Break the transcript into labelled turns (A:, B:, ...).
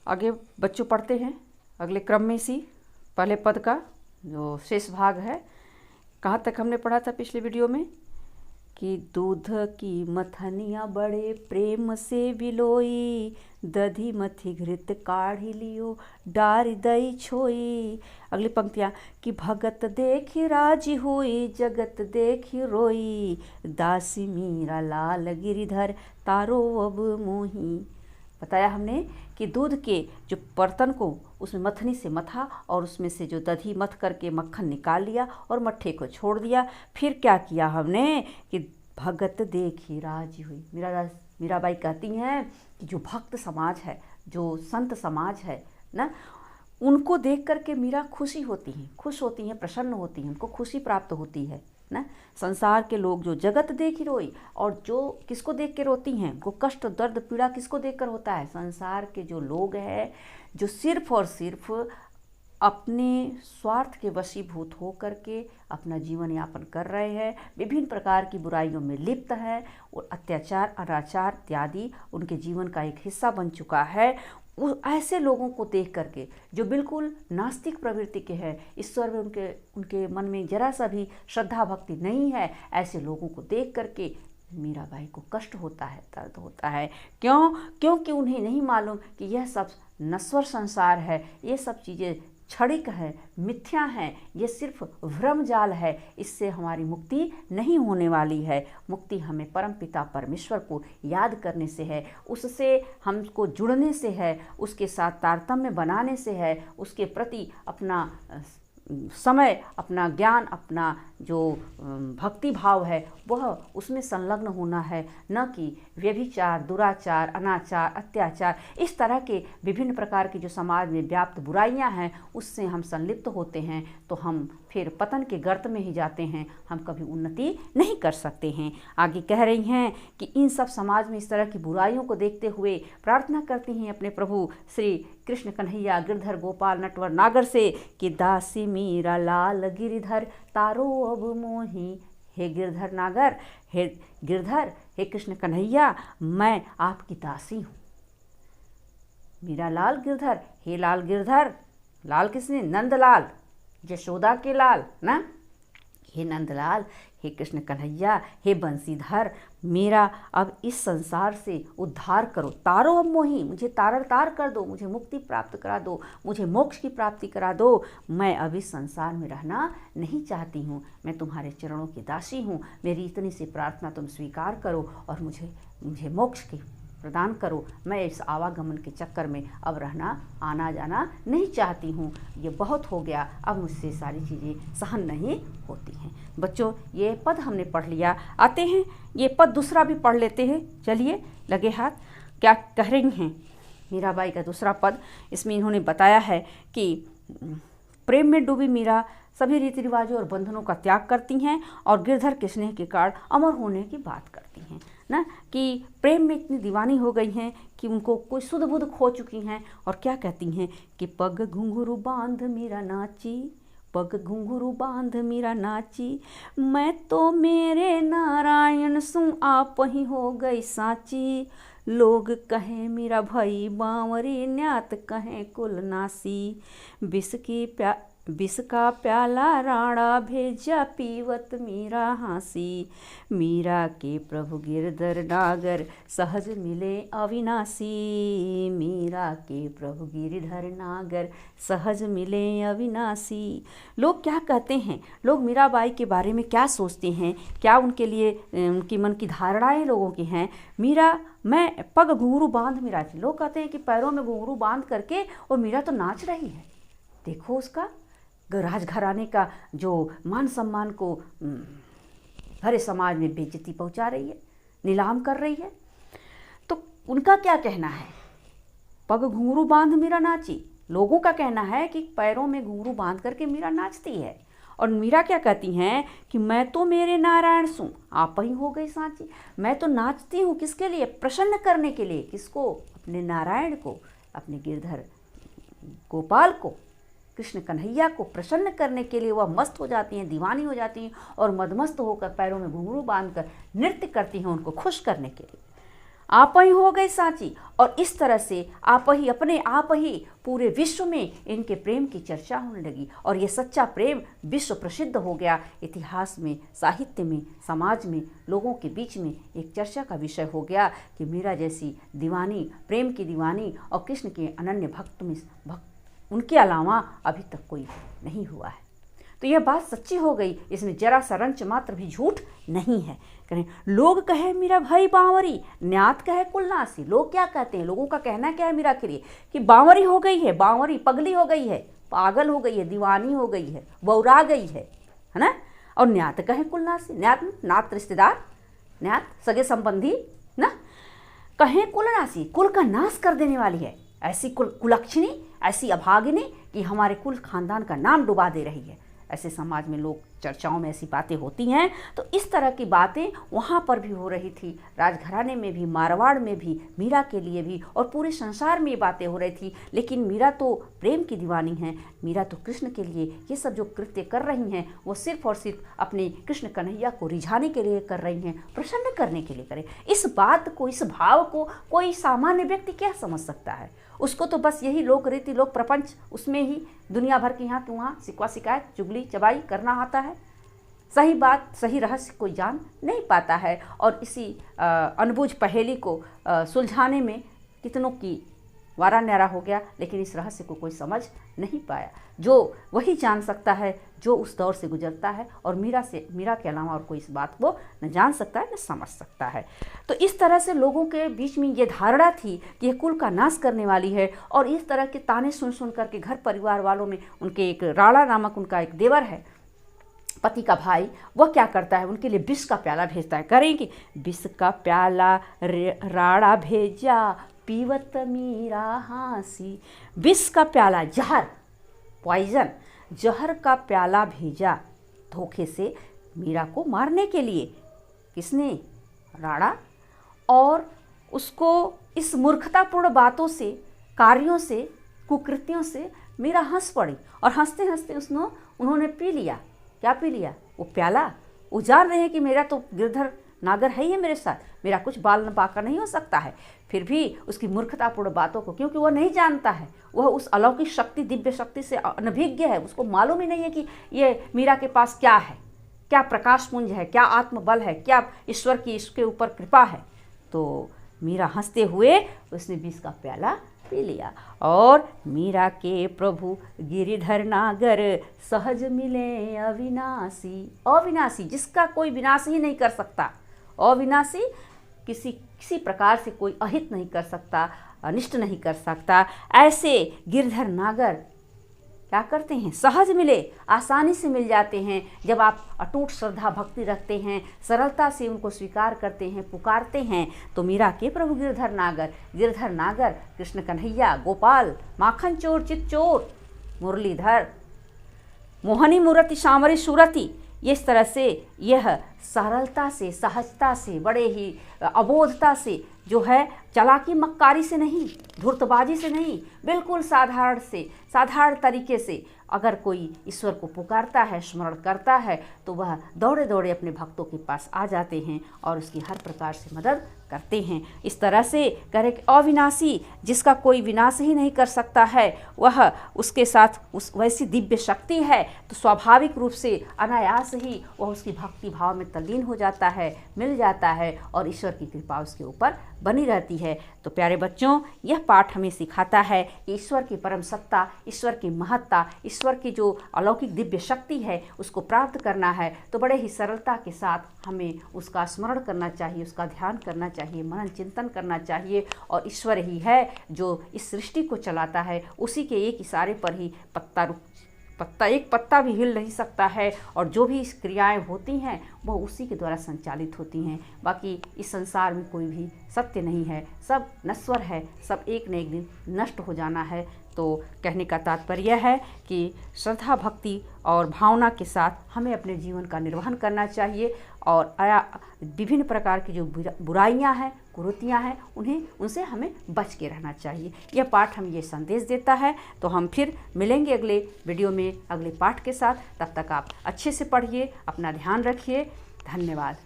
A: आगे बच्चों पढ़ते हैं अगले क्रम में सी पहले पद का जो शेष भाग है। कहाँ तक हमने पढ़ा था पिछले वीडियो में कि दूध की मथनिया बड़े प्रेम से बिलोई, दधी मथी घृत काढ़ी लियो डार दई छोई। अगली पंक्तियाँ कि भगत देखी राजी हुई जगत देखी रोई, दासी मीरा लाल गिरिधर तारो अब मोही। बताया हमने कि दूध के जो बर्तन को उसमें मथनी से मथा और उसमें से जो दधी मथ करके मक्खन निकाल लिया और मट्ठे को छोड़ दिया। फिर क्या किया हमने कि भगत देखी राजी हुई। मीराबाई कहती हैं कि जो भक्त समाज है, जो संत समाज है ना, उनको देख करके मीरा खुश होती हैं, प्रसन्न होती हैं, उनको खुशी प्राप्त होती है ना। संसार के लोग जो जगत देख ही रोई, और जो किसको देख के रोती हैं, वो कष्ट दर्द पीड़ा किसको देखकर होता है? संसार के जो लोग हैं जो सिर्फ और सिर्फ अपने स्वार्थ के वशीभूत हो करके अपना जीवन यापन कर रहे हैं, विभिन्न प्रकार की बुराइयों में लिप्त है और अत्याचार अनाचार इत्यादि उनके जीवन का एक हिस्सा बन चुका है। वो ऐसे लोगों को देख करके जो बिल्कुल नास्तिक प्रवृत्ति के हैं, ईश्वर में उनके मन में जरा सा भी श्रद्धा भक्ति नहीं है, ऐसे लोगों को देख करके मीराबाई को कष्ट होता है, दर्द होता है। क्योंकि उन्हें नहीं मालूम कि यह सब नश्वर संसार है, ये सब चीज़ें क्षणिक है, मिथ्या है, ये सिर्फ भ्रमजाल है, इससे हमारी मुक्ति नहीं होने वाली है। मुक्ति हमें परमपिता परमेश्वर को याद करने से है, उससे हमको जुड़ने से है, उसके साथ तारतम्य बनाने से है, उसके प्रति अपना समय, अपना ज्ञान, अपना जो भक्ति भाव है वह उसमें संलग्न होना है, न कि व्यभिचार, दुराचार, अनाचार, अत्याचार, इस तरह के विभिन्न प्रकार की जो समाज में व्याप्त बुराइयां हैं उससे हम संलिप्त होते हैं तो हम फिर पतन के गर्त में ही जाते हैं, हम कभी उन्नति नहीं कर सकते हैं। आगे कह रही हैं कि इन सब समाज में इस तरह की बुराइयों को देखते हुए प्रार्थना करती हैं अपने प्रभु श्री कृष्ण कन्हैया गिरधर गोपाल नटवर नागर से कि दासी मीरा लाल गिरिधर तारो अब मोही। हे गिरधर नागर, हे गिरधर, हे कृष्ण कन्हैया, मैं आपकी दासी हूँ। मीरा लाल गिरधर, हे लाल गिरधर, लाल किसने? नंदलाल, यशोदा के लाल ना। हे नंदलाल, हे कृष्ण कन्हैया, हे बंसीधर, मेरा अब इस संसार से उद्धार करो। तारो अब मोही, मुझे तार कर दो, मुझे मुक्ति प्राप्त करा दो, मुझे मोक्ष की प्राप्ति करा दो। मैं अब इस संसार में रहना नहीं चाहती हूँ, मैं तुम्हारे चरणों की दासी हूँ। मेरी इतनी सी प्रार्थना तुम स्वीकार करो और मुझे मोक्ष की प्रदान करो। मैं इस आवागमन के चक्कर में अब रहना आना जाना नहीं चाहती हूँ, ये बहुत हो गया, अब मुझसे सारी चीज़ें सहन नहीं होती हैं। बच्चों, ये पद हमने पढ़ लिया। आते हैं ये पद दूसरा भी पढ़ लेते हैं। चलिए, लगे हाथ। क्या कह रही हैं मीराबाई का दूसरा पद? इसमें इन्होंने बताया है कि प्रेम में डूबी मीरा सभी रीति रिवाजों और बंधनों का त्याग करती हैं और गिरधर के स्नेह के कारण अमर होने की बात करती हैं ना, कि प्रेम में इतनी दीवानी हो गई हैं कि उनको कोई सुध बुध खो चुकी हैं। और क्या कहती हैं कि पग घुंघरू बांध मीरा नाची, पग घुंघरू बांध मीरा नाची, मैं तो मेरे नारायण सु आप ही हो गई साची। लोग कहें मीरा भई बांवरी, न्यात कहें कुल नासी। विष का प्याला राणा भेजा, पीवत मीरा हासी। मीरा के प्रभु गिरधर नागर, सहज मिले अविनाशी। मीरा के प्रभु गिरधर नागर, सहज मिले अविनाशी। लोग क्या कहते हैं, लोग मीराबाई के बारे में क्या सोचते हैं, क्या उनके लिए उनकी मन की धारणाएं लोगों की हैं? मीरा, मैं पग घुंघरू बांध मीरा, लोग कहते हैं कि पैरों में घुंघरू बांध करके और मीरा तो नाच रही है। देखो उसका राजघराने का जो मान सम्मान को हरे समाज में बेइज्जती पहुंचा रही है, नीलाम कर रही है। तो उनका क्या कहना है? पग घुंघरू बांध मीरा नाची। लोगों का कहना है कि पैरों में घुंघरू बांध करके मीरा नाचती है। और मीरा क्या कहती हैं कि मैं तो मेरे नारायण सु आप ही हो गई सांची। मैं तो नाचती हूँ किसके लिए? प्रसन्न करने के लिए। किसको? अपने नारायण को, अपने गिरधर गोपाल को, कृष्ण कन्हैया को प्रसन्न करने के लिए वह मस्त हो जाती हैं, दीवानी हो जाती हैं और मदमस्त होकर पैरों में घुंघरू बांधकर नृत्य करती हैं उनको खुश करने के लिए। आप ही हो गई सांची। और इस तरह से आप ही अपने आप ही पूरे विश्व में इनके प्रेम की चर्चा होने लगी और ये सच्चा प्रेम विश्व प्रसिद्ध हो गया। इतिहास में, साहित्य में, समाज में, लोगों के बीच में एक चर्चा का विषय हो गया कि मीरा जैसी दीवानी, प्रेम की दीवानी और कृष्ण के अनन्य भक्त में उनके अलावा अभी तक कोई नहीं हुआ है। तो यह बात सच्ची हो गई, इसमें जरा सा रंच मात्र भी झूठ नहीं है। कहें लोग कहे मीरा भाई बावरी, न्यात कहे कुलनासी। लोग क्या कहते हैं, लोगों का कहना क्या है मीरा के लिए कि बावरी हो गई है, बावरी पगली हो गई है, पागल हो गई है, दीवानी हो गई है, बौरा गई है ना। और न्यात कहे कुलनासी, नात रिश्तेदार, न्यात सगे संबंधी ना, कहें कुलनासी, कुल का नाश कर देने वाली है, ऐसी कुलक्षणी, ऐसी अभागिनी कि हमारे कुल खानदान का नाम डुबा दे रही है। ऐसे समाज में लोग चर्चाओं में ऐसी बातें होती हैं। तो इस तरह की बातें वहाँ पर भी हो रही थी, राजघराने में भी, मारवाड़ में भी, मीरा के लिए भी, और पूरे संसार में ये बातें हो रही थी। लेकिन मीरा तो प्रेम की दीवानी है, मीरा तो कृष्ण के लिए ये सब जो कृत्य कर रही हैं वो सिर्फ और सिर्फ अपने कृष्ण कन्हैया को रिझाने के लिए कर रही हैं, प्रसन्न करने के लिए करें। इस बात को, इस भाव को कोई सामान्य व्यक्ति क्या समझ सकता है? उसको तो बस यही लोक रीति, लोक प्रपंच, उसमें ही दुनिया भर की यहाँ के वहाँ सिकवा शिकायत, चुगली चबाई करना आता है। सही बात, सही रहस्य कोई जान नहीं पाता है। और इसी अनबूझ पहेली को सुलझाने में कितनों की वारा न्यारा हो गया, लेकिन इस रहस्य को कोई समझ नहीं पाया। जो वही जान सकता है जो उस दौर से गुजरता है, और मीरा के अलावा और कोई इस बात को न जान सकता है न समझ सकता है। तो इस तरह से लोगों के बीच में ये धारणा थी कि ये कुल का नाश करने वाली है। और इस तरह के ताने सुन करके घर परिवार वालों में उनके एक राणा नामक उनका एक देवर है, पति का भाई, वह क्या करता है, उनके लिए विष का प्याला भेजता है। करेंगे विष का प्याला राणा भेजा, पीवत मीरा हासी। विष का प्याला, जहर, पॉइजन, जहर का प्याला भेजा धोखे से मीरा को मारने के लिए। किसने? राणा। और उसको इस मूर्खतापूर्ण बातों से, कार्यों से, कुकृत्यों से मीरा हंस पड़ी, और हंसते हंसते उन्होंने पी लिया। क्या पी लिया? वो प्याला। वो जान रहे हैं कि मेरा तो गिरधर नागर है ही है मेरे साथ, मेरा कुछ बाल न पाका नहीं हो सकता है। फिर भी उसकी मूर्खतापूर्ण बातों को, क्योंकि वह नहीं जानता है, वह उस अलौकिक शक्ति, दिव्य शक्ति से अनभिज्ञ है, उसको मालूम ही नहीं है कि ये मीरा के पास क्या है, क्या प्रकाशपुंज है, क्या आत्मबल है, क्या ईश्वर की इसके ऊपर कृपा है। तो मीरा हंसते हुए उसने विष का प्याला पी लिया। और मीरा के प्रभु गिरिधर नागर, सहज मिले अविनाशी। अविनाशी, जिसका कोई विनाश ही नहीं कर सकता, अविनाशी, किसी प्रकार से कोई अहित नहीं कर सकता, अनिष्ट नहीं कर सकता। ऐसे गिरधर नागर क्या करते हैं? सहज मिले, आसानी से मिल जाते हैं। जब आप अटूट श्रद्धा भक्ति रखते हैं, सरलता से उनको स्वीकार करते हैं, पुकारते हैं, तो मीरा के प्रभु गिरधर नागर कृष्ण कन्हैया, गोपाल, माखन चोर, चित चोर, मुरलीधर, मोहनी मूर्ति, सांवरी सूरति, इस तरह से यह सरलता से, सहजता से, बड़े ही अबोधता से, जो है चालाकी मक्कारी से नहीं, धूर्तबाजी से नहीं, बिल्कुल साधारण तरीके से अगर कोई ईश्वर को पुकारता है, स्मरण करता है, तो वह दौड़े दौड़े अपने भक्तों के पास आ जाते हैं और उसकी हर प्रकार से मदद करते हैं। इस तरह से कहे कि अविनाशी, जिसका कोई विनाश ही नहीं कर सकता है, वह उसके साथ उस वैसी दिव्य शक्ति है, तो स्वाभाविक रूप से अनायास ही वह उसकी भक्ति भाव में तल्लीन हो जाता है, मिल जाता है, और ईश्वर की कृपा उसके ऊपर बनी रहती है। तो प्यारे बच्चों, यह पाठ हमें सिखाता है कि ईश्वर की परम सत्ता, ईश्वर की महत्ता, ईश्वर की जो अलौकिक दिव्य शक्ति है, उसको प्राप्त करना है तो बड़े ही सरलता के साथ हमें उसका स्मरण करना चाहिए, उसका ध्यान करना चाहिए, मनन चिंतन करना चाहिए। और ईश्वर ही है जो इस सृष्टि को चलाता है, उसी के एक इशारे पर ही एक पत्ता भी हिल नहीं सकता है, और जो भी क्रियाएं होती हैं वह उसी के द्वारा संचालित होती हैं। बाकी इस संसार में कोई भी सत्य नहीं है, सब नश्वर है, सब एक न एक दिन नष्ट हो जाना है। तो कहने का तात्पर्य है कि श्रद्धा भक्ति और भावना के साथ हमें अपने जीवन का निर्वहन करना चाहिए, और विभिन्न प्रकार की जो बुराइयां हैं, कुरीतियां हैं, उनसे हमें बच के रहना चाहिए। यह पाठ हमें ये संदेश देता है। तो हम फिर मिलेंगे अगले वीडियो में अगले पाठ के साथ। तब तक आप अच्छे से पढ़िए, अपना ध्यान रखिए। धन्यवाद।